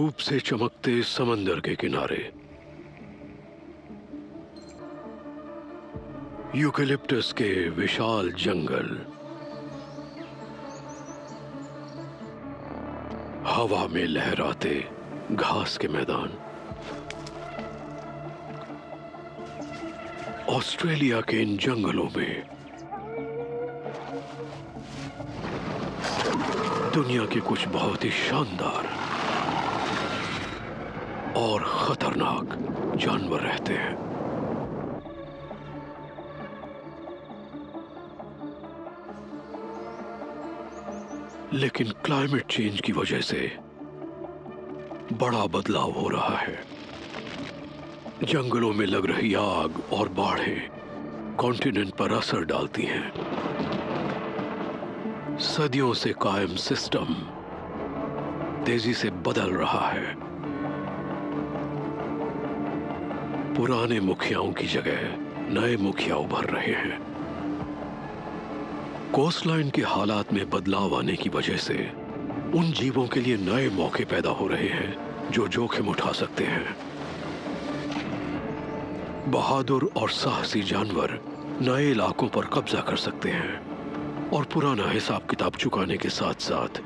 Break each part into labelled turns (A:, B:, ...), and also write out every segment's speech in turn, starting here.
A: धूप से चमकते समंदर के किनारे यूकेलिप्टस के विशाल जंगल, हवा में लहराते घास के मैदान, ऑस्ट्रेलिया के इन जंगलों में दुनिया के कुछ बहुत ही शानदार और खतरनाक जानवर रहते हैं। लेकिन क्लाइमेट चेंज की वजह से बड़ा बदलाव हो रहा है। जंगलों में लग रही आग और बाढ़ें कॉन्टिनेंट पर असर डालती हैं। सदियों से कायम सिस्टम तेजी से बदल रहा है। पुराने मुखियाओं की जगह नए मुखिया उभर रहे हैं। कोस्टलाइन के हालात में बदलाव आने की वजह से उन जीवों के लिए नए मौके पैदा हो रहे हैं जो जोखिम उठा सकते हैं। बहादुर और साहसी जानवर नए इलाकों पर कब्जा कर सकते हैं और पुराना हिसाब किताब चुकाने के साथ साथ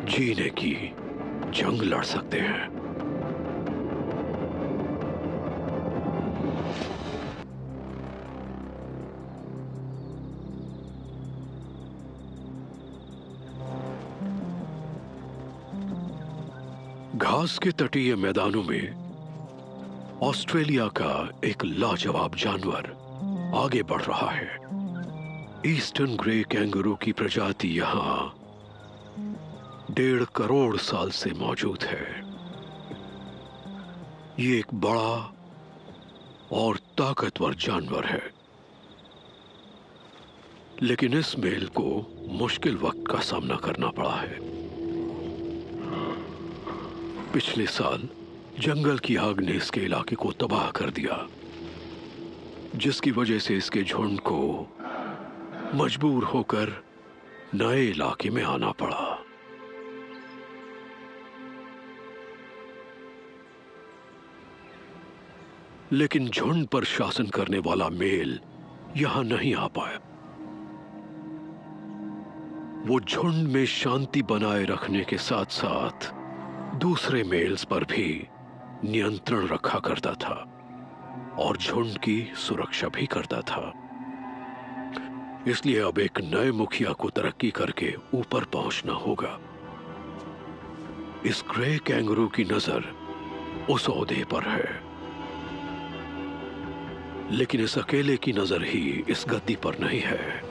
A: जीने की जंग लड़ सकते हैं। घास के तटीय मैदानों में ऑस्ट्रेलिया का एक लाजवाब जानवर आगे बढ़ रहा है। ईस्टर्न ग्रे कैंगरू की प्रजाति यहां 1.5 करोड़ साल से मौजूद है। ये एक बड़ा और ताकतवर जानवर है, लेकिन इस मेल को मुश्किल वक्त का सामना करना पड़ा है। पिछले साल जंगल की आग ने इसके इलाके को तबाह कर दिया, जिसकी वजह से इसके झुंड को मजबूर होकर नए इलाके में आना पड़ा। लेकिन झुंड पर शासन करने वाला मेल यहां नहीं आ पाया। वो झुंड में शांति बनाए रखने के साथ साथ दूसरे मेल्स पर भी नियंत्रण रखा करता था और झुंड की सुरक्षा भी करता था। इसलिए अब एक नए मुखिया को तरक्की करके ऊपर पहुंचना होगा। इस ग्रे कैंगरू की नजर उस ओहदे पर है, लेकिन इस अकेले की नजर ही इस गद्दी पर नहीं है।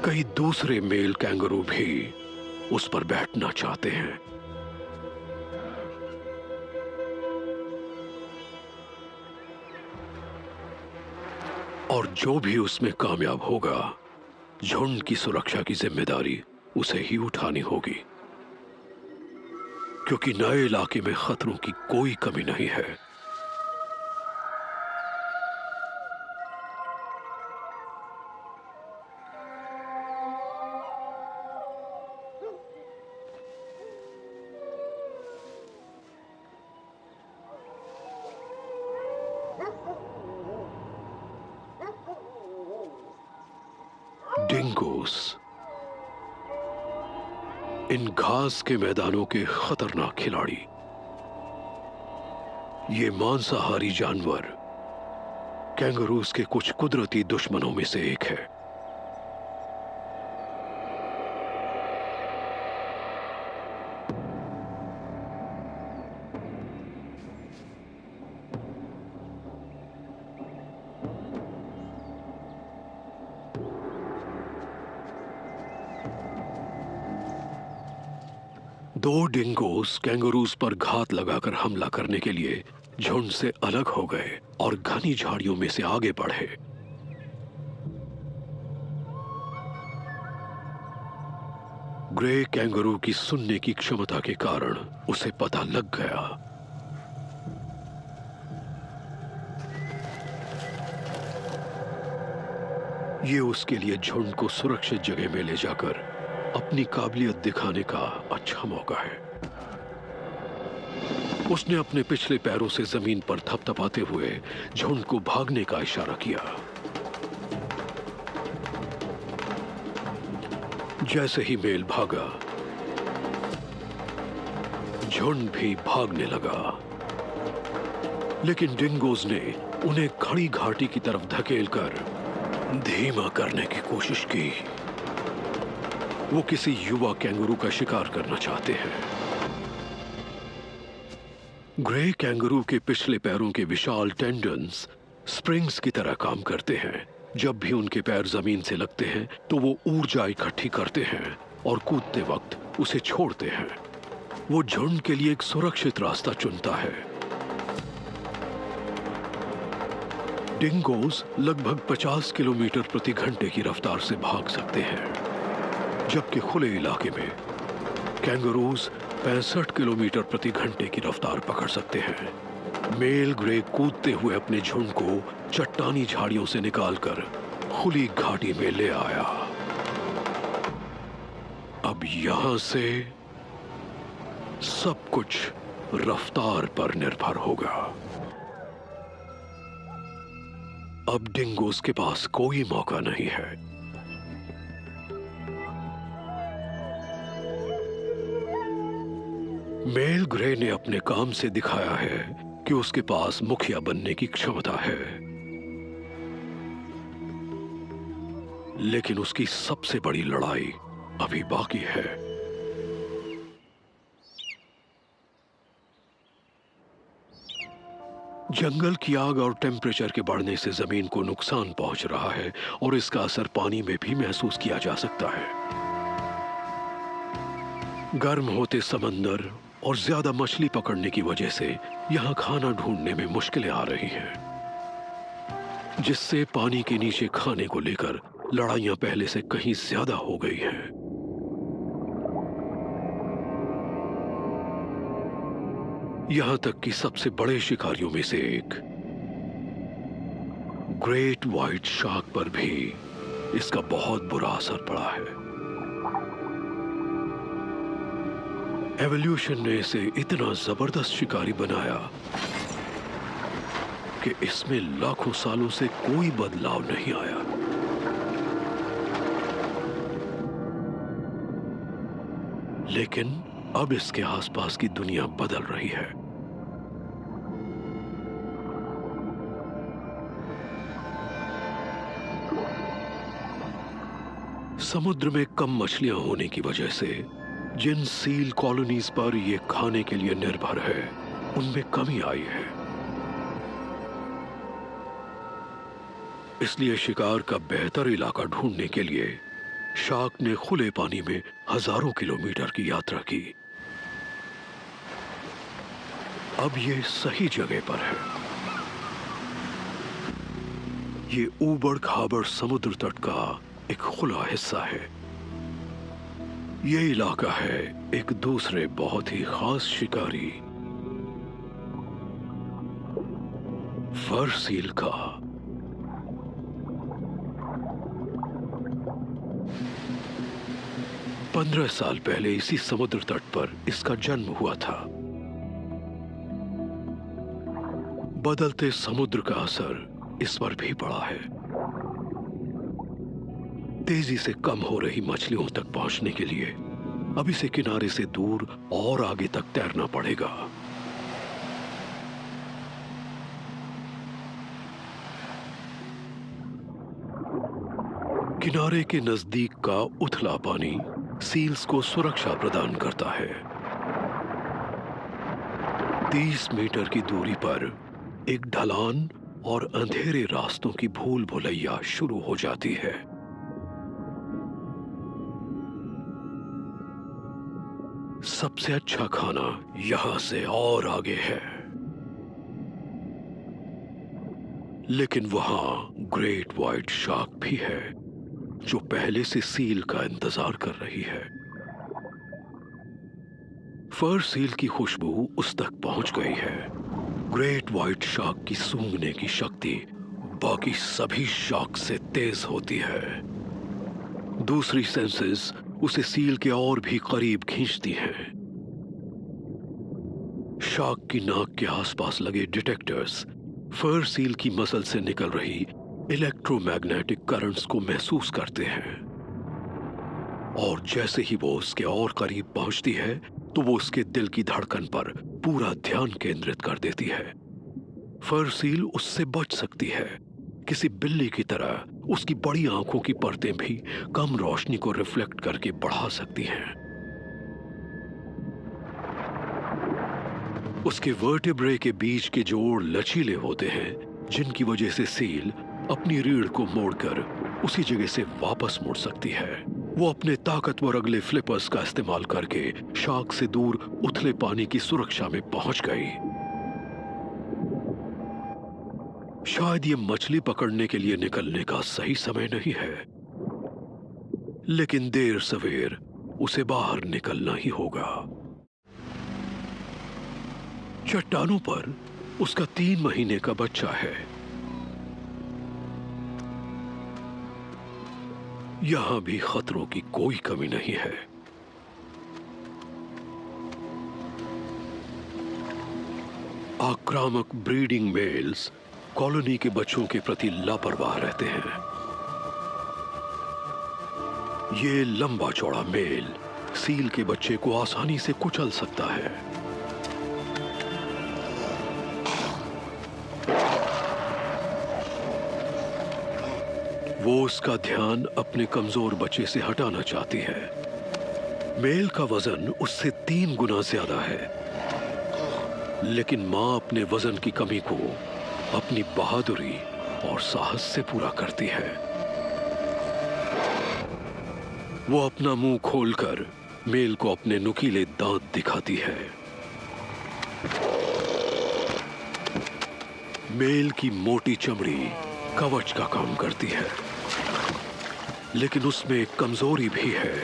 A: कई दूसरे मेल कैंगरू भी उस पर बैठना चाहते हैं। और जो भी उसमें कामयाब होगा, झुंड की सुरक्षा की जिम्मेदारी उसे ही उठानी होगी, क्योंकि नए इलाके में खतरों की कोई कमी नहीं है। डिंगोस इन घास के मैदानों के खतरनाक खिलाड़ी। ये मांसाहारी जानवर कैंगरूज के कुछ कुदरती दुश्मनों में से एक है। दो डिंगोस कैंगरूज पर घात लगाकर हमला करने के लिए झुंड से अलग हो गए और घनी झाड़ियों में से आगे बढ़े। ग्रे कैंगरू की सुनने की क्षमता के कारण उसे पता लग गया। ये उसके लिए झुंड को सुरक्षित जगह में ले जाकर अपनी काबिलियत दिखाने का अच्छा मौका है। उसने अपने पिछले पैरों से जमीन पर थपथपाते हुए झुंड को भागने का इशारा किया। जैसे ही मेल भागा, झुंड भी भागने लगा, लेकिन डिंगोज ने उन्हें खड़ी घाटी की तरफ धकेलकर धीमा करने की कोशिश की। वो किसी युवा कैंगरू का शिकार करना चाहते हैं। ग्रे कैंगरू के पिछले पैरों के विशाल टेंडन्स स्प्रिंग्स की तरह काम करते हैं। जब भी उनके पैर जमीन से लगते हैं तो वो ऊर्जा इकट्ठी करते हैं और कूदते वक्त उसे छोड़ते हैं। वो झुंड के लिए एक सुरक्षित रास्ता चुनता है। डिंगोज लगभग 50 किलोमीटर प्रति घंटे की रफ्तार से भाग सकते हैं, जबकि खुले इलाके में कैंगरूज 65 किलोमीटर प्रति घंटे की रफ्तार पकड़ सकते हैं। मेल ग्रे कूदते हुए अपने झुंड को चट्टानी झाड़ियों से निकालकर खुली घाटी में ले आया। अब यहां से सब कुछ रफ्तार पर निर्भर होगा। अब डिंगोज के पास कोई मौका नहीं है। मेल ग्रे ने अपने काम से दिखाया है कि उसके पास मुखिया बनने की क्षमता है, लेकिन उसकी सबसे बड़ी लड़ाई अभी बाकी है। जंगल की आग और टेम्परेचर के बढ़ने से जमीन को नुकसान पहुंच रहा है और इसका असर पानी में भी महसूस किया जा सकता है। गर्म होते समंदर और ज्यादा मछली पकड़ने की वजह से यहां खाना ढूंढने में मुश्किलें आ रही हैं, जिससे पानी के नीचे खाने को लेकर लड़ाइयां पहले से कहीं ज्यादा हो गई हैं। यहां तक कि सबसे बड़े शिकारियों में से एक ग्रेट व्हाइट शार्क पर भी इसका बहुत बुरा असर पड़ा है। एवोल्यूशन ने इसे इतना जबरदस्त शिकारी बनाया कि इसमें लाखों सालों से कोई बदलाव नहीं आया। लेकिन अब इसके आसपास की दुनिया बदल रही है। समुद्र में कम मछलियां होने की वजह से जिन सील कॉलोनीज पर यह खाने के लिए निर्भर है, उनमें कमी आई है। इसलिए शिकार का बेहतर इलाका ढूंढने के लिए शार्क ने खुले पानी में हजारों किलोमीटर की यात्रा की। अब ये सही जगह पर है। ये ऊबड़ खाबड़ समुद्र तट का एक खुला हिस्सा है। ये इलाका है एक दूसरे बहुत ही खास शिकारी फर सील का। पंद्रह साल पहले इसी समुद्र तट पर इसका जन्म हुआ था। बदलते समुद्र का असर इस पर भी पड़ा है। तेजी से कम हो रही मछलियों तक पहुंचने के लिए अब इसे किनारे से दूर और आगे तक तैरना पड़ेगा। किनारे के नजदीक का उथला पानी सील्स को सुरक्षा प्रदान करता है। 30 मीटर की दूरी पर एक ढलान और अंधेरे रास्तों की भूल भुलैया शुरू हो जाती है। सबसे अच्छा खाना यहां से और आगे है, लेकिन वहां ग्रेट व्हाइट शार्क भी है जो पहले से सील का इंतजार कर रही है। फर सील की खुशबू उस तक पहुंच गई है। ग्रेट व्हाइट शार्क की सूंघने की शक्ति बाकी सभी शॉक से तेज होती है। दूसरी सेंसेस उसे सील के और भी करीब खींचती हैं। शार्क की नाक के आसपास लगे डिटेक्टर्स फर सील की मसल से निकल रही इलेक्ट्रोमैग्नेटिक करंट्स को महसूस करते हैं, और जैसे ही वो उसके और करीब पहुंचती है तो वो उसके दिल की धड़कन पर पूरा ध्यान केंद्रित कर देती है। फर सील उससे बच सकती है। किसी बिल्ली की तरह उसकी बड़ी आंखों की परतें भी कम रोशनी को रिफ्लेक्ट करके बढ़ा सकती हैं। उसके वर्टेब्रे के बीच के जोड़ लचीले होते हैं, जिनकी वजह से सील अपनी रीढ़ को मोड़कर उसी जगह से वापस मुड़ सकती है। वो अपने ताकतवर अगले फ्लिपर्स का इस्तेमाल करके शार्क से दूर उथले पानी की सुरक्षा में पहुंच गई। शायद ये मछली पकड़ने के लिए निकलने का सही समय नहीं है, लेकिन देर सवेर उसे बाहर निकलना ही होगा। चट्टानों पर उसका 3 महीने का बच्चा है। यहां भी खतरों की कोई कमी नहीं है। आक्रामक ब्रीडिंग मेल्स कॉलोनी के बच्चों के प्रति लापरवाह रहते हैं। ये लंबा चौड़ा मेल सील के बच्चे को आसानी से कुचल सकता है। वो उसका ध्यान अपने कमजोर बच्चे से हटाना चाहती है। मेल का वजन उससे 3 गुना ज्यादा है, लेकिन मां अपने वजन की कमी को अपनी बहादुरी और साहस से पूरा करती है। वो अपना मुंह खोलकर मेल को अपने नुकीले दांत दिखाती है। मेल की मोटी चमड़ी कवच का काम करती है, लेकिन उसमें एक कमजोरी भी है।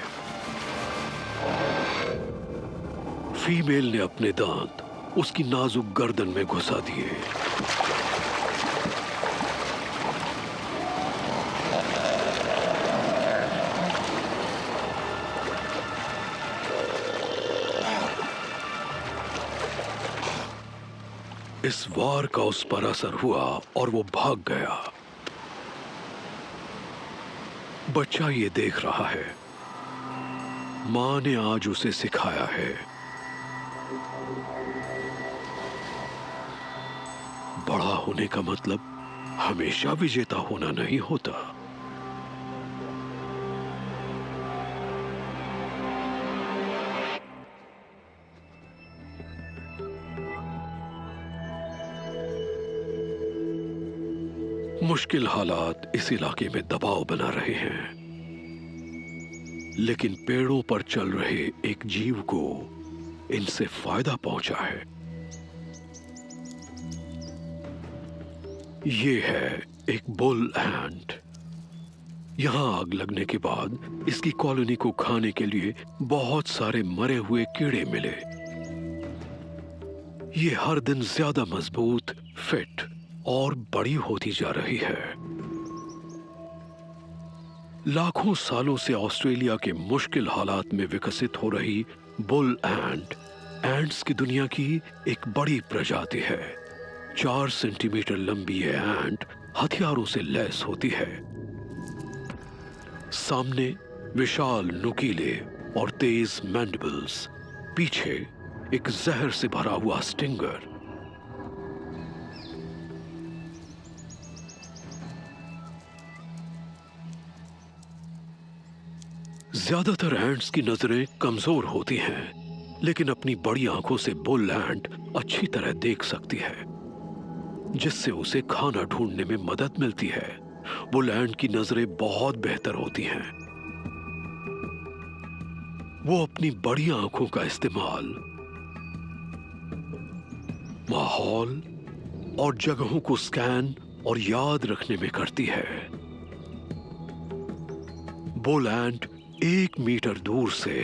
A: फीमेल ने अपने दांत उसकी नाजुक गर्दन में घुसा दिए। इस वार का उस पर असर हुआ और वो भाग गया। बच्चा ये देख रहा है। मां ने आज उसे सिखाया है, बड़ा होने का मतलब हमेशा विजेता होना नहीं होता। मुश्किल हालात इस इलाके में दबाव बना रहे हैं, लेकिन पेड़ों पर चल रहे एक जीव को इनसे फायदा पहुंचा है। ये है एक बुल एंट। यहां आग लगने के बाद इसकी कॉलोनी को खाने के लिए बहुत सारे मरे हुए कीड़े मिले। ये हर दिन ज्यादा मजबूत, फिट और बड़ी होती जा रही है। लाखों सालों से ऑस्ट्रेलिया के मुश्किल हालात में विकसित हो रही बुल एंट एंट्स की दुनिया की एक बड़ी प्रजाति है। 4 सेंटीमीटर लंबी ये एंट हथियारों से लैस होती है। सामने विशाल नुकीले और तेज मैंडिबल्स, पीछे एक जहर से भरा हुआ स्टिंगर। ज्यादातर एंट्स की नजरें कमजोर होती हैं, लेकिन अपनी बड़ी आंखों से बुल एंट अच्छी तरह देख सकती है, जिससे उसे खाना ढूंढने में मदद मिलती है। बुल एंट की नजरें बहुत बेहतर होती हैं। वो अपनी बड़ी आंखों का इस्तेमाल माहौल और जगहों को स्कैन और याद रखने में करती है। बुल एंट 1 मीटर दूर से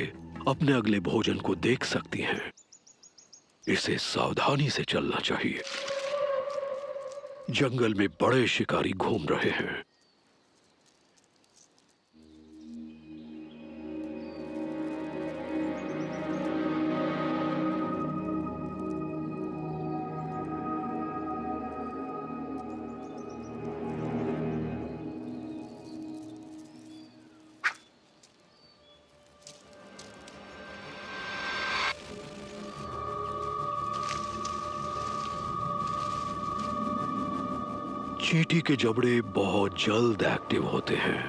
A: अपने अगले भोजन को देख सकती हैं। इसे सावधानी से चलना चाहिए। जंगल में बड़े शिकारी घूम रहे हैं। चींटी के जबड़े बहुत जल्द एक्टिव होते हैं।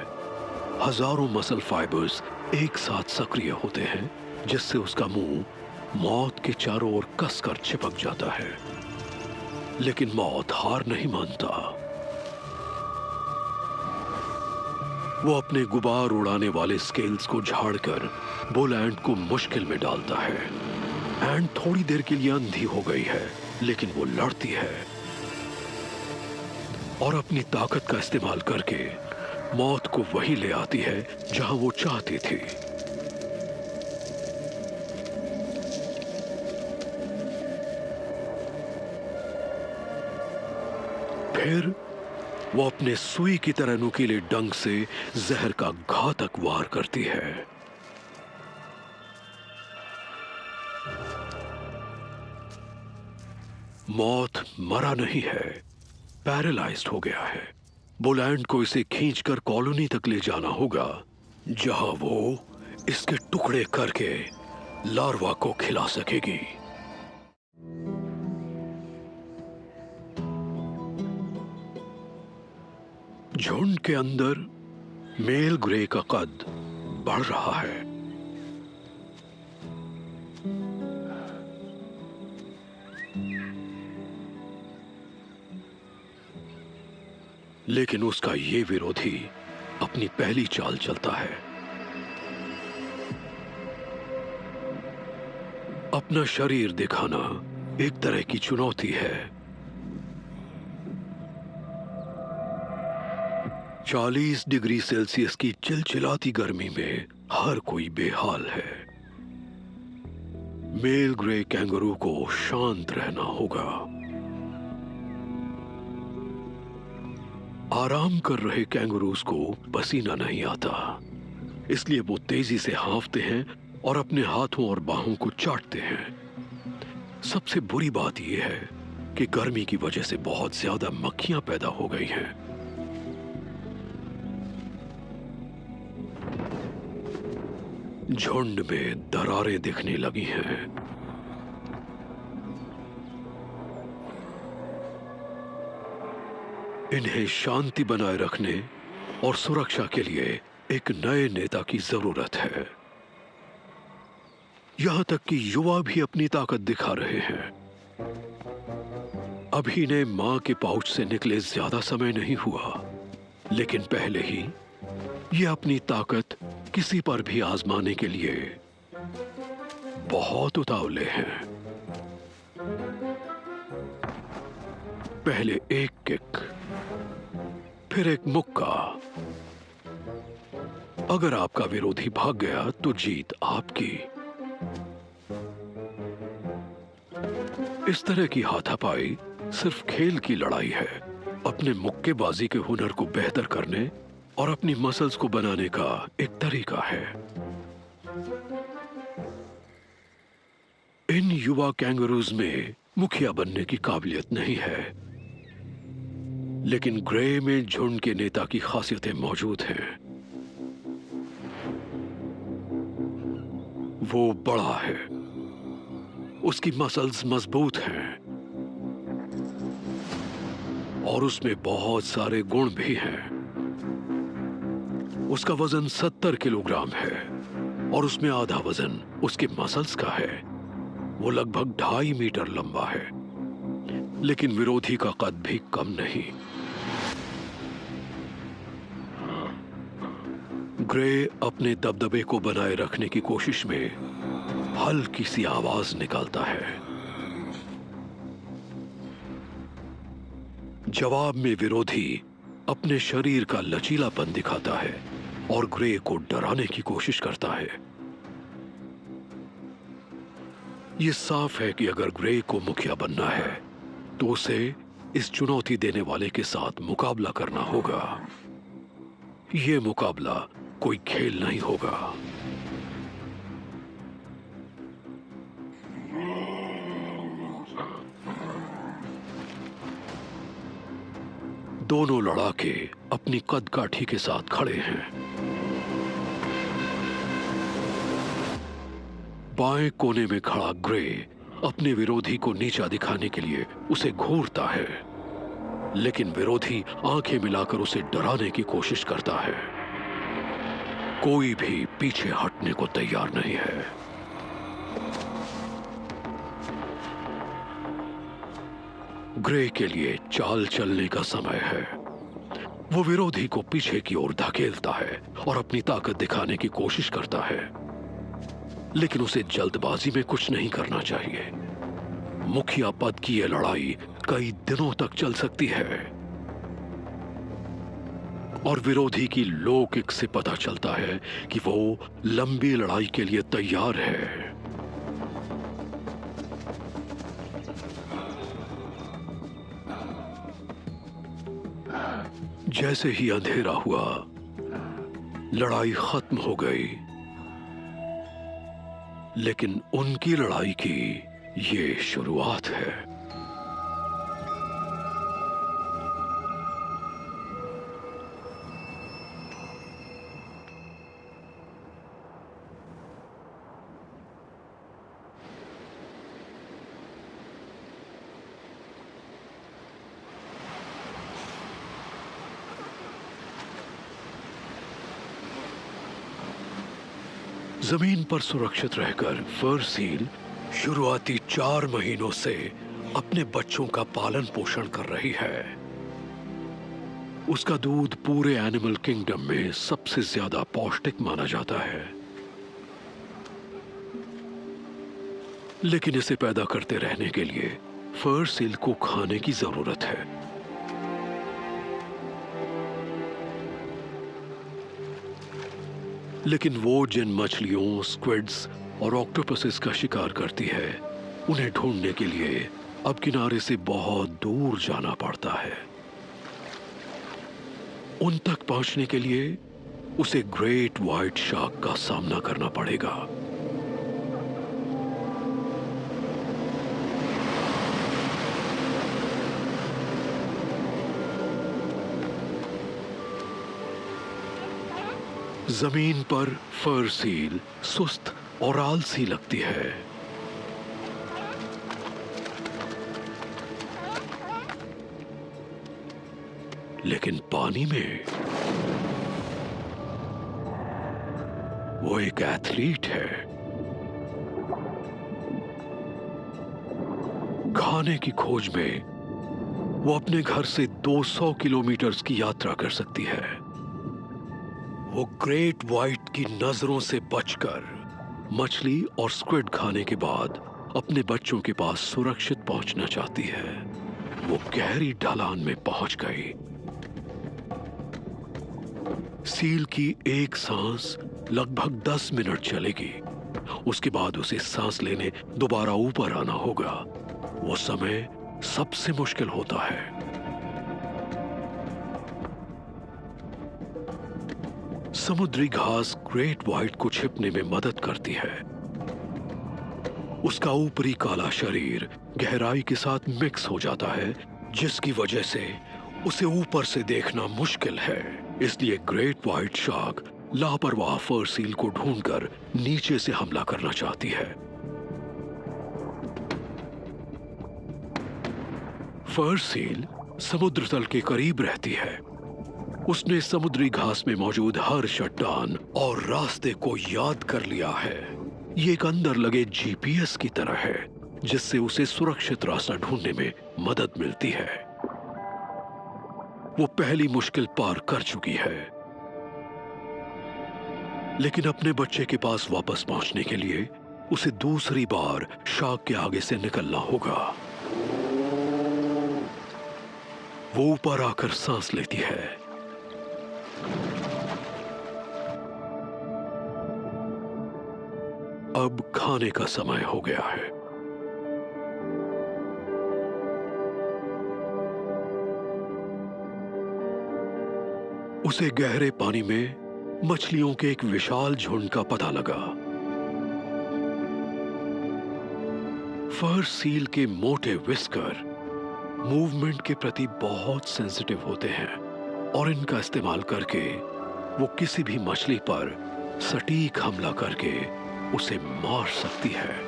A: हजारों मसल फाइबर्स एक साथ सक्रिय होते हैं, जिससे उसका मुंह मौत के चारों ओर कसकर चिपक जाता है। लेकिन मौत हार नहीं मानता। वो अपने गुबार उड़ाने वाले स्केल्स को झाड़कर बुल एंट को मुश्किल में डालता है। एंट थोड़ी देर के लिए अंधी हो गई है, लेकिन वो लड़ती है और अपनी ताकत का इस्तेमाल करके मौत को वहीं ले आती है जहां वो चाहती थी। फिर वो अपने सुई की तरह नुकीले डंक से जहर का घातक वार करती है। मौत मरा नहीं है, पैरालाइज्ड हो गया है। बुल एंट को इसे खींचकर कॉलोनी तक ले जाना होगा, जहां वो इसके टुकड़े करके लार्वा को खिला सकेगी। झुंड के अंदर मेल ग्रे का कद बढ़ रहा है। लेकिन उसका ये विरोधी अपनी पहली चाल चलता है। अपना शरीर दिखाना एक तरह की चुनौती है। 40 डिग्री सेल्सियस की चिलचिलाती गर्मी में हर कोई बेहाल है। मेल ग्रे कैंगरू को शांत रहना होगा। आराम कर रहे कैंगरूज को पसीना नहीं आता, इसलिए वो तेजी से हाँफते हैं और अपने हाथों और बाहों को चाटते हैं। सबसे बुरी बात यह है कि गर्मी की वजह से बहुत ज्यादा मक्खियां पैदा हो गई हैं। झुंड में दरारें दिखने लगी हैं। इन्हें शांति बनाए रखने और सुरक्षा के लिए एक नए नेता की जरूरत है। यहां तक कि युवा भी अपनी ताकत दिखा रहे हैं। अभी इन्हें मां के पाउच से निकले ज्यादा समय नहीं हुआ, लेकिन पहले ही ये अपनी ताकत किसी पर भी आजमाने के लिए बहुत उतावले हैं। पहले एक किक, फिर एक मुक्का। अगर आपका विरोधी भाग गया तो जीत आपकी। इस तरह की हाथापाई सिर्फ खेल की लड़ाई है, अपने मुक्केबाजी के हुनर को बेहतर करने और अपनी मसल्स को बनाने का एक तरीका है। इन युवा कैंगरूज में मुखिया बनने की काबिलियत नहीं है, लेकिन ग्रे में झुंड के नेता की खासियतें मौजूद हैं। वो बड़ा है, उसकी मसल्स मजबूत हैं और उसमें बहुत सारे गुण भी हैं। उसका वजन 70 किलोग्राम है और उसमें आधा वजन उसके मसल्स का है। वो लगभग 2.5 मीटर लंबा है, लेकिन विरोधी का कद भी कम नहीं। ग्रे अपने दबदबे को बनाए रखने की कोशिश में हल्की सी आवाज निकालता है। जवाब में विरोधी अपने शरीर का लचीलापन दिखाता है और ग्रे को डराने की कोशिश करता है। यह साफ है कि अगर ग्रे को मुखिया बनना है तो उसे इस चुनौती देने वाले के साथ मुकाबला करना होगा। ये मुकाबला कोई खेल नहीं होगा। दोनों लड़ाके अपनी कदकाठी के साथ खड़े हैं। बाएं कोने में खड़ा ग्रे अपने विरोधी को नीचा दिखाने के लिए उसे घूरता है, लेकिन विरोधी आंखें मिलाकर उसे डराने की कोशिश करता है। कोई भी पीछे हटने को तैयार नहीं है। ग्रे के लिए चाल चलने का समय है। वो विरोधी को पीछे की ओर धकेलता है और अपनी ताकत दिखाने की कोशिश करता है, लेकिन उसे जल्दबाजी में कुछ नहीं करना चाहिए। मुखिया पद की यह लड़ाई कई दिनों तक चल सकती है और विरोधी की लौकिक से पता चलता है कि वो लंबी लड़ाई के लिए तैयार है। जैसे ही अंधेरा हुआ, लड़ाई खत्म हो गई, लेकिन उनकी लड़ाई की ये शुरुआत है। जमीन पर सुरक्षित रहकर फर सील शुरुआती 4 महीनों से अपने बच्चों का पालन पोषण कर रही है। उसका दूध पूरे एनिमल किंगडम में सबसे ज्यादा पौष्टिक माना जाता है, लेकिन इसे पैदा करते रहने के लिए फर सील को खाने की जरूरत है। लेकिन वो जिन मछलियों, स्क्विड्स और ऑक्टोपसेस का शिकार करती है, उन्हें ढूंढने के लिए अब किनारे से बहुत दूर जाना पड़ता है। उन तक पहुंचने के लिए उसे ग्रेट व्हाइट शार्क का सामना करना पड़ेगा। जमीन पर फर सील सुस्त और आलसी लगती है, लेकिन पानी में वो एक एथलीट है। खाने की खोज में वो अपने घर से 200 किलोमीटर की यात्रा कर सकती है। वो ग्रेट व्हाइट की नजरों से बचकर मछली और स्क्विड खाने के बाद अपने बच्चों के पास सुरक्षित पहुंचना चाहती है। वो गहरी ढलान में पहुंच गई। सील की एक सांस लगभग 10 मिनट चलेगी। उसके बाद उसे सांस लेने दोबारा ऊपर आना होगा। वो समय सबसे मुश्किल होता है। समुद्री घास ग्रेट व्हाइट को छिपने में मदद करती है। उसका ऊपरी काला शरीर गहराई के साथ मिक्स हो जाता है, जिसकी वजह से उसे ऊपर से देखना मुश्किल है। इसलिए ग्रेट व्हाइट शार्क लापरवाह फर सील को ढूंढकर नीचे से हमला करना चाहती है। फर सील समुद्र तल के करीब रहती है। उसने समुद्री घास में मौजूद हर चट्टान और रास्ते को याद कर लिया है। ये एक अंदर लगे जीपीएस की तरह है, जिससे उसे सुरक्षित रास्ता ढूंढने में मदद मिलती है। वो पहली मुश्किल पार कर चुकी है, लेकिन अपने बच्चे के पास वापस पहुंचने के लिए उसे दूसरी बार शार्क के आगे से निकलना होगा। वो ऊपर आकर सांस लेती है। अब खाने का समय हो गया है। उसे गहरे पानी में मछलियों के एक विशाल झुंड का पता लगा। फर सील के मोटे विस्कर मूवमेंट के प्रति बहुत सेंसिटिव होते हैं और इनका इस्तेमाल करके वो किसी भी मछली पर सटीक हमला करके उसे मार सकती है।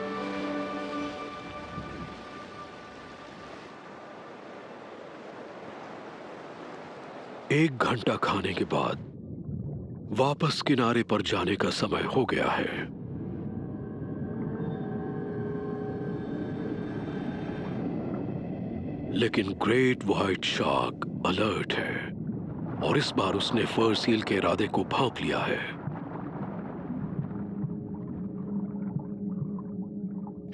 A: एक घंटा खाने के बाद वापस किनारे पर जाने का समय हो गया है। लेकिन ग्रेट व्हाइट शार्क अलर्ट है और इस बार उसने फर सील के इरादे को भांप लिया है।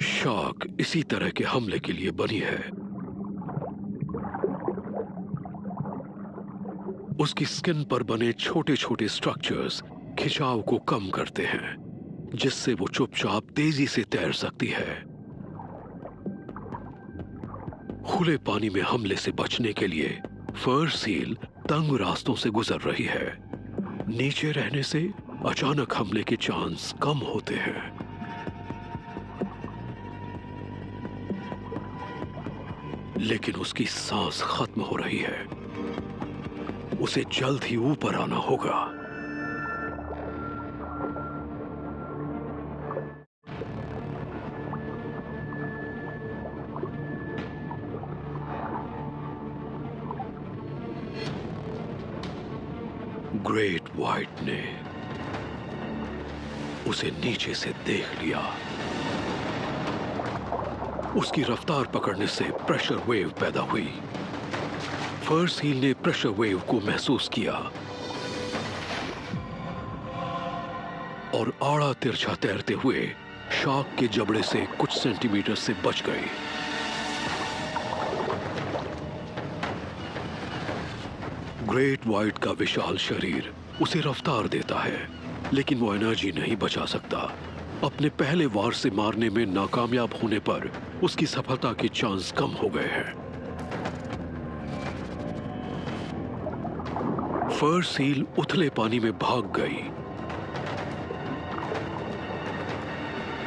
A: शार्क इसी तरह के हमले के लिए बनी है। उसकी स्किन पर बने छोटे छोटे स्ट्रक्चर्स खिंचाव को कम करते हैं, जिससे वो चुपचाप तेजी से तैर सकती है। खुले पानी में हमले से बचने के लिए फर सील तंग रास्तों से गुजर रही है। नीचे रहने से अचानक हमले के चांस कम होते हैं। लेकिन उसकी सांस खत्म हो रही है। उसे जल्द ही ऊपर आना होगा। ग्रेट व्हाइट ने उसे नीचे से देख लिया। उसकी रफ्तार पकड़ने से प्रेशर वेव पैदा हुई। फर सील ने प्रेशर वेव को महसूस किया और आड़ा तिरछा तैरते हुए शार्क के जबड़े से कुछ सेंटीमीटर से बच गई। ग्रेट व्हाइट का विशाल शरीर उसे रफ्तार देता है, लेकिन वो एनर्जी नहीं बचा सकता। अपने पहले वार से मारने में नाकामयाब होने पर उसकी सफलता के चांस कम हो गए हैं। फर सील उथले पानी में भाग गई,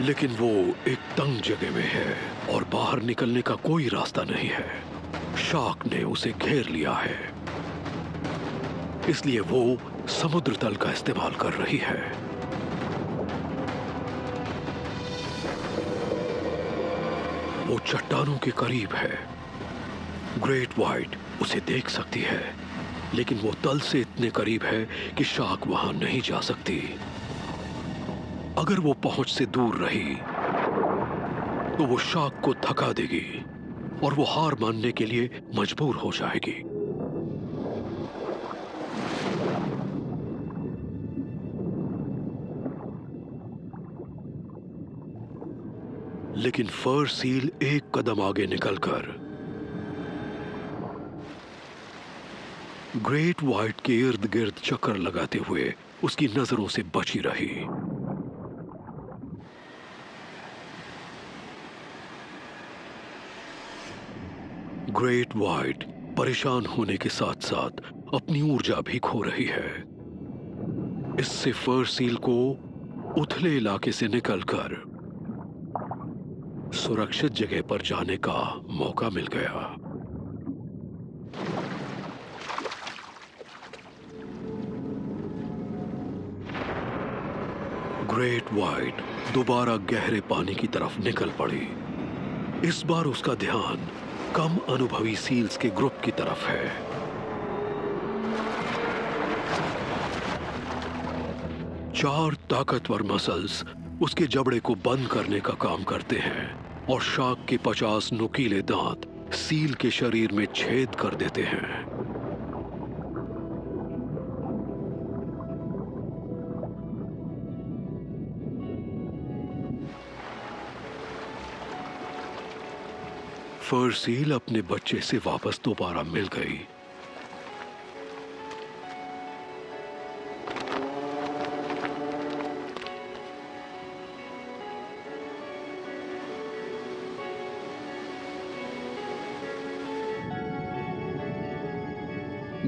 A: लेकिन वो एक तंग जगह में है और बाहर निकलने का कोई रास्ता नहीं है। शार्क ने उसे घेर लिया है, इसलिए वो समुद्र तल का इस्तेमाल कर रही है। वो चट्टानों के करीब है। ग्रेट व्हाइट उसे देख सकती है, लेकिन वो तल से इतने करीब है कि शार्क वहां नहीं जा सकती। अगर वो पहुंच से दूर रही तो वो शार्क को थका देगी और वो हार मानने के लिए मजबूर हो जाएगी। लेकिन फर सील एक कदम आगे निकलकर ग्रेट व्हाइट के इर्द गिर्द चक्कर लगाते हुए उसकी नजरों से बची रही। ग्रेट व्हाइट परेशान होने के साथ साथ अपनी ऊर्जा भी खो रही है। इससे फर सील को उथले इलाके से निकलकर सुरक्षित जगह पर जाने का मौका मिल गया। ग्रेट व्हाइट दोबारा गहरे पानी की तरफ निकल पड़ी। इस बार उसका ध्यान कम अनुभवी सील्स के ग्रुप की तरफ है। चार ताकतवर मसल्स उसके जबड़े को बंद करने का काम करते हैं और शार्क के 50 नुकीले दांत सील के शरीर में छेद कर देते हैं। फर सील अपने बच्चे से वापस दोबारा मिल गई।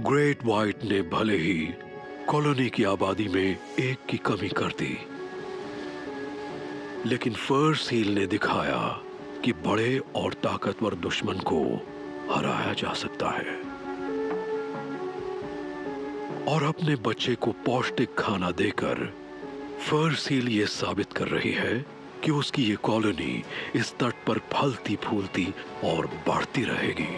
A: ग्रेट व्हाइट ने भले ही कॉलोनी की आबादी में एक की कमी कर दी, लेकिन फर सील ने दिखाया कि बड़े और ताकतवर दुश्मन को हराया जा सकता है। और अपने बच्चे को पौष्टिक खाना देकर फर सील ये साबित कर रही है कि उसकी ये कॉलोनी इस तट पर फलती फूलती और बढ़ती रहेगी।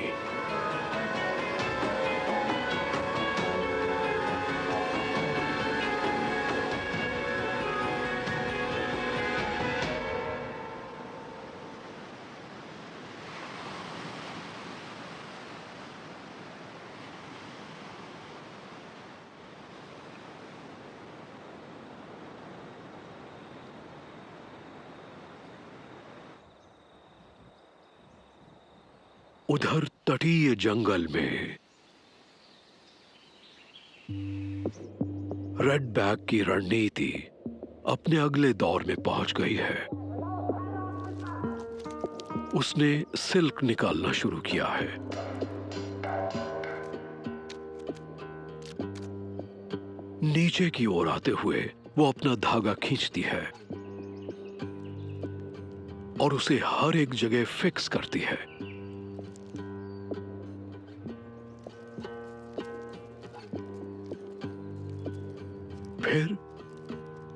A: उधर तटीय जंगल में रेडबैक की रणनीति अपने अगले दौर में पहुंच गई है। उसने सिल्क निकालना शुरू किया है। नीचे की ओर आते हुए वो अपना धागा खींचती है और उसे हर एक जगह फिक्स करती है। फिर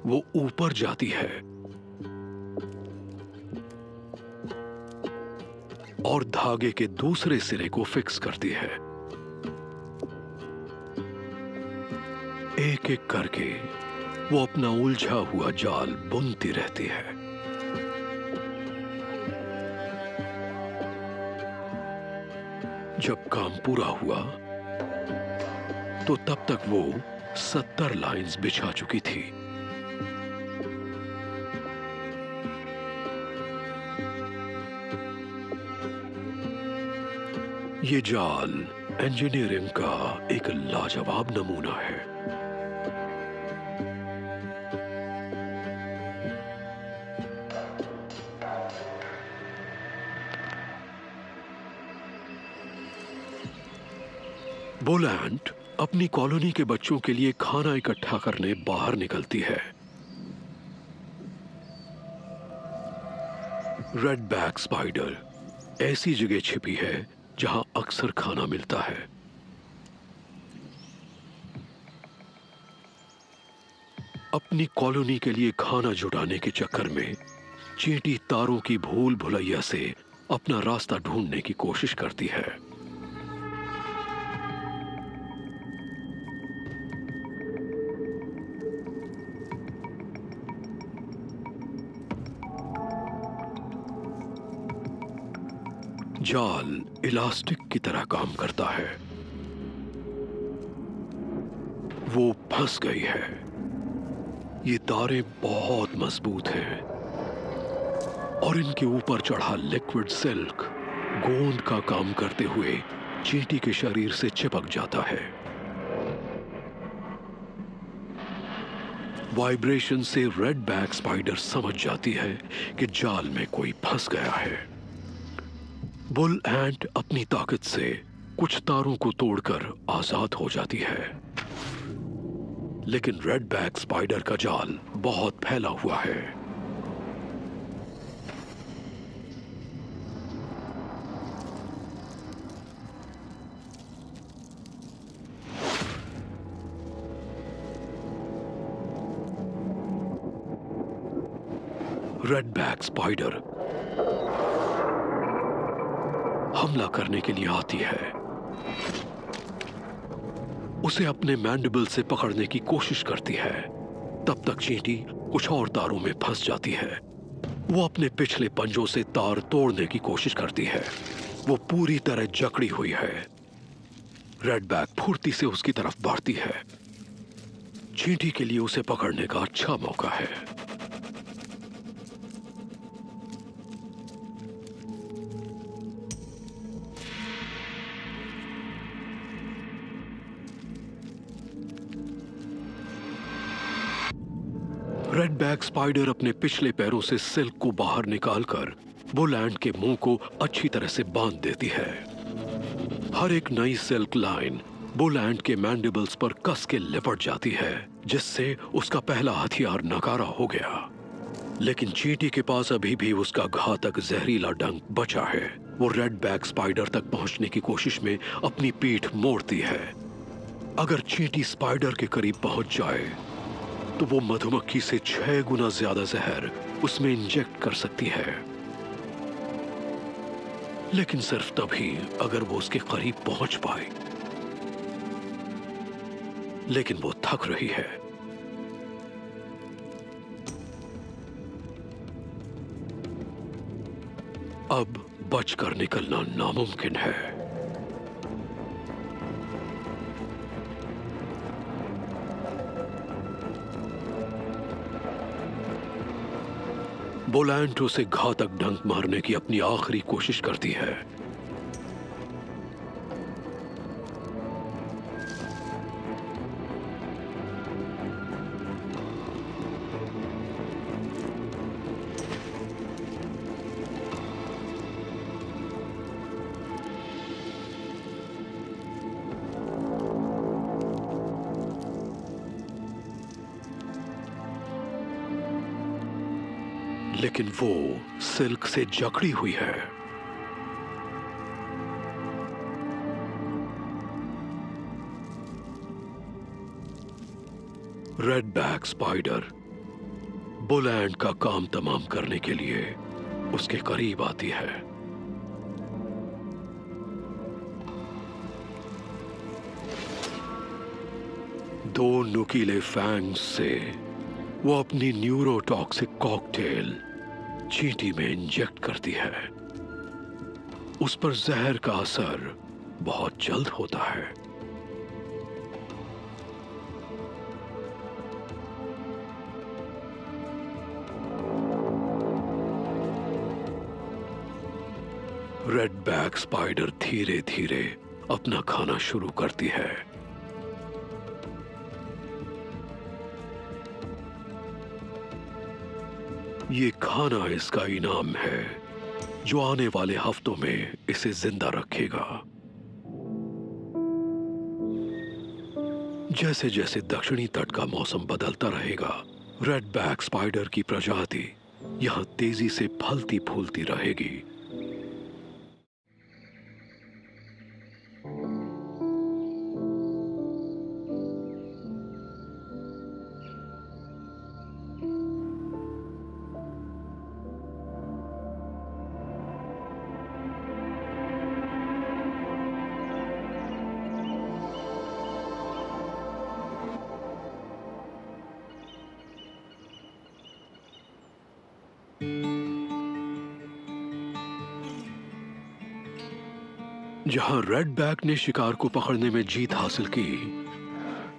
A: वो ऊपर जाती है और धागे के दूसरे सिरे को फिक्स करती है। एक एक करके वो अपना उलझा हुआ जाल बुनती रहती है। जब काम पूरा हुआ तो तब तक वो 70 लाइंस बिछा चुकी थी। ये जाल इंजीनियरिंग का एक लाजवाब नमूना है। बोलैंड अपनी कॉलोनी के बच्चों के लिए खाना इकट्ठा करने बाहर निकलती है। रेडबैक स्पाइडर ऐसी जगह छिपी है जहां अक्सर खाना मिलता है। अपनी कॉलोनी के लिए खाना जुटाने के चक्कर में चींटी तारों की भूल भुलैया से अपना रास्ता ढूंढने की कोशिश करती है। जाल इलास्टिक की तरह काम करता है। वो फंस गई है। ये तारें बहुत मजबूत हैं और इनके ऊपर चढ़ा लिक्विड सिल्क गोंद का काम करते हुए चींटी के शरीर से चिपक जाता है। वाइब्रेशन से रेडबैक स्पाइडर समझ जाती है कि जाल में कोई फंस गया है। बुल एंट अपनी ताकत से कुछ तारों को तोड़कर आजाद हो जाती है, लेकिन रेडबैक स्पाइडर का जाल बहुत फैला हुआ है। रेडबैक स्पाइडर हमला करने के लिए आती है। उसे अपने मैंडिबल से पकड़ने की कोशिश करती है। तब तक चींटी कुछ और तारों में फंस जाती है। वो अपने पिछले पंजों से तार तोड़ने की कोशिश करती है। वो पूरी तरह जकड़ी हुई है। रेडबैक फुर्ती से उसकी तरफ बढ़ती है। चींटी के लिए उसे पकड़ने का अच्छा मौका है। रेडबैक स्पाइडर अपने पिछले पैरों से सिल्क को बाहर निकालकर बुलैंड के मुंह को अच्छी तरह से बांध देती है। हर एक नई सिल्क लाइन बुलैंड के मैंडिबल्स पर कस के लिपट जाती है, जिससे उसका पहला हथियार नकारा हो गया। लेकिन चींटी के पास अभी भी उसका घातक जहरीला डंक बचा है। वो रेड बैक स्पाइडर तक पहुंचने की कोशिश में अपनी पीठ मोड़ती है। अगर चींटी स्पाइडर के करीब पहुंच जाए तो वो मधुमक्खी से 6 गुना ज्यादा जहर उसमें इंजेक्ट कर सकती है, लेकिन सिर्फ तभी अगर वो उसके करीब पहुंच पाए। लेकिन वो थक रही है। अब बचकर निकलना नामुमकिन है। बुलैंड उसे घातक डंक मारने की अपनी आखिरी कोशिश करती है। लेकिन वो सिल्क से जकड़ी हुई है। रेड बैक स्पाइडर बुलैंड का काम तमाम करने के लिए उसके करीब आती है। दो नुकीले फैंग्स से वो अपनी न्यूरोटॉक्सिक कॉकटेल चींटी में इंजेक्ट करती है। उस पर जहर का असर बहुत जल्द होता है। रेड बैक स्पाइडर धीरे धीरे अपना खाना शुरू करती है। ये खाना इसका इनाम है, जो आने वाले हफ्तों में इसे जिंदा रखेगा। जैसे जैसे दक्षिणी तट का मौसम बदलता रहेगा, रेड बैक स्पाइडर की प्रजाति यहां तेजी से फलती फूलती रहेगी। जहां रेड बैक ने शिकार को पकड़ने में जीत हासिल की,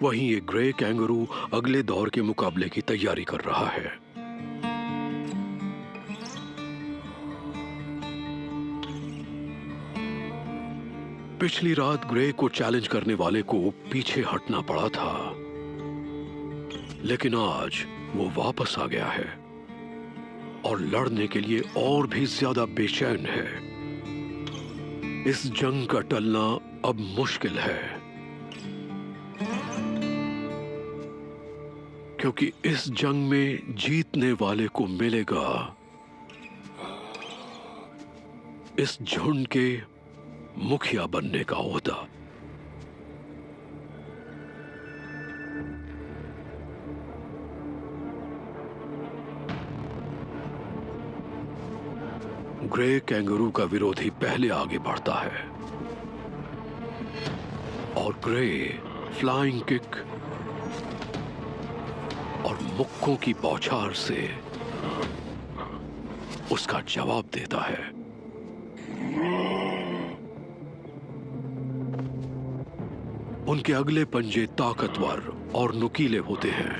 A: वहीं एक ग्रे कैंगरू अगले दौर के मुकाबले की तैयारी कर रहा है। पिछली रात ग्रे को चैलेंज करने वाले को पीछे हटना पड़ा था, लेकिन आज वो वापस आ गया है और लड़ने के लिए और भी ज्यादा बेचैन है। इस जंग का टलना अब मुश्किल है, क्योंकि इस जंग में जीतने वाले को मिलेगा इस झुंड के मुखिया बनने का ओहदा। ग्रे कैंगरू का विरोधी पहले आगे बढ़ता है और ग्रे फ्लाइंग किक और मुक्कों की बौछार से उसका जवाब देता है। उनके अगले पंजे ताकतवर और नुकीले होते हैं,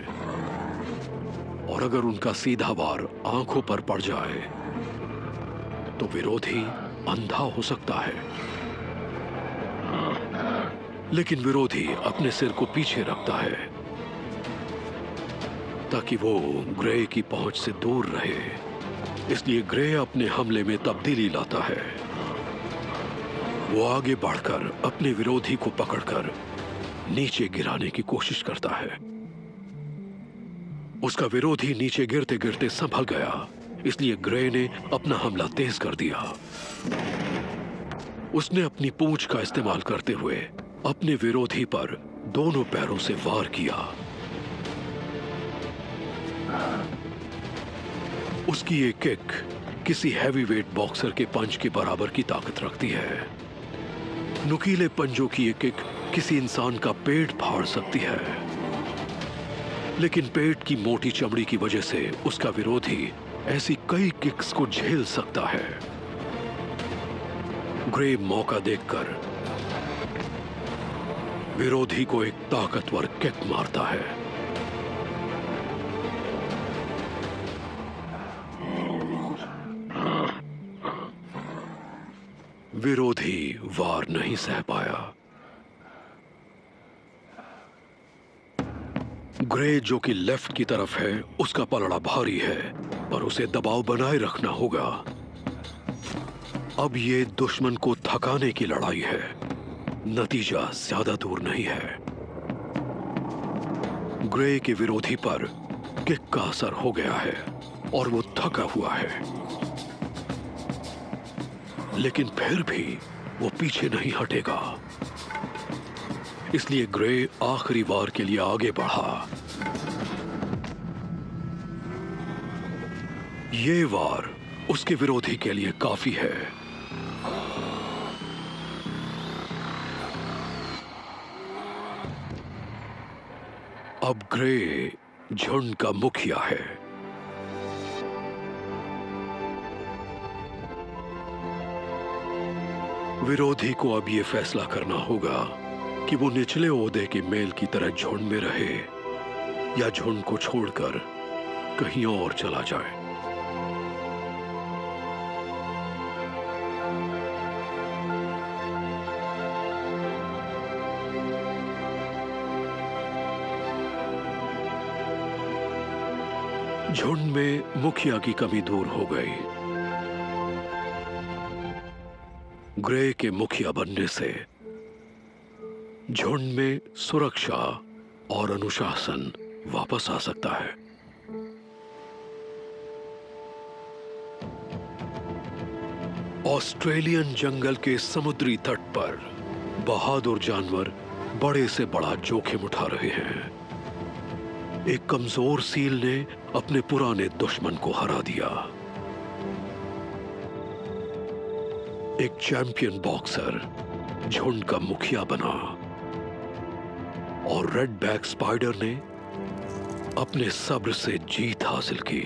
A: और अगर उनका सीधा वार आंखों पर पड़ जाए तो विरोधी अंधा हो सकता है। लेकिन विरोधी अपने सिर को पीछे रखता है ताकि वो ग्रे की पहुंच से दूर रहे। इसलिए ग्रे अपने हमले में तब्दीली लाता है। वो आगे बढ़कर अपने विरोधी को पकड़कर नीचे गिराने की कोशिश करता है। उसका विरोधी नीचे गिरते गिरते संभल गया, इसलिए ग्रे ने अपना हमला तेज कर दिया। उसने अपनी पूंछ का इस्तेमाल करते हुए अपने विरोधी पर दोनों पैरों से वार किया। उसकी ये किक किसी हैवीवेट बॉक्सर के पंच के बराबर की ताकत रखती है। नुकीले पंजों की ये किक किसी इंसान का पेट फाड़ सकती है, लेकिन पेट की मोटी चमड़ी की वजह से उसका विरोधी ऐसी कई किक्स को झेल सकता है। ग्रे मौका देखकर विरोधी को एक ताकतवर किक मारता है। विरोधी वार नहीं सह पाया। ग्रे जो कि लेफ्ट की तरफ है, उसका पलड़ा भारी है, पर उसे दबाव बनाए रखना होगा। अब ये दुश्मन को थकाने की लड़ाई है, नतीजा ज्यादा दूर नहीं है। ग्रे के विरोधी पर किक का असर हो गया है और वो थका हुआ है, लेकिन फिर भी वो पीछे नहीं हटेगा। इसलिए ग्रे आखिरी वार के लिए आगे बढ़ा। ये वार उसके विरोधी के लिए काफी है। अब ग्रे झुंड का मुखिया है। विरोधी को अब यह फैसला करना होगा कि वो निचले ओहदे के मेल की तरह झुंड में रहे या झुंड को छोड़कर कहीं और चला जाए। झुंड में मुखिया की कमी दूर हो गई। ग्रे के मुखिया बनने से झुंड में सुरक्षा और अनुशासन वापस आ सकता है। ऑस्ट्रेलियन जंगल के समुद्री तट पर बहादुर जानवर बड़े से बड़ा जोखिम उठा रहे हैं। एक कमजोर सील ने अपने पुराने दुश्मन को हरा दिया। एक चैंपियन बॉक्सर झुंड का मुखिया बना और रेड बैक स्पाइडर ने अपने सब्र से जीत हासिल की।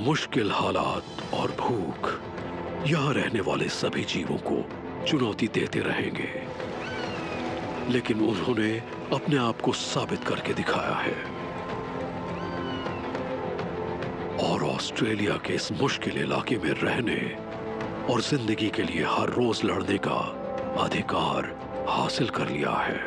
A: मुश्किल हालात और भूख यहां रहने वाले सभी जीवों को चुनौती देते रहेंगे, लेकिन उन्होंने अपने आप को साबित करके दिखाया है और ऑस्ट्रेलिया के इस मुश्किल इलाके में रहने और जिंदगी के लिए हर रोज लड़ने का अधिकार हासिल कर लिया है।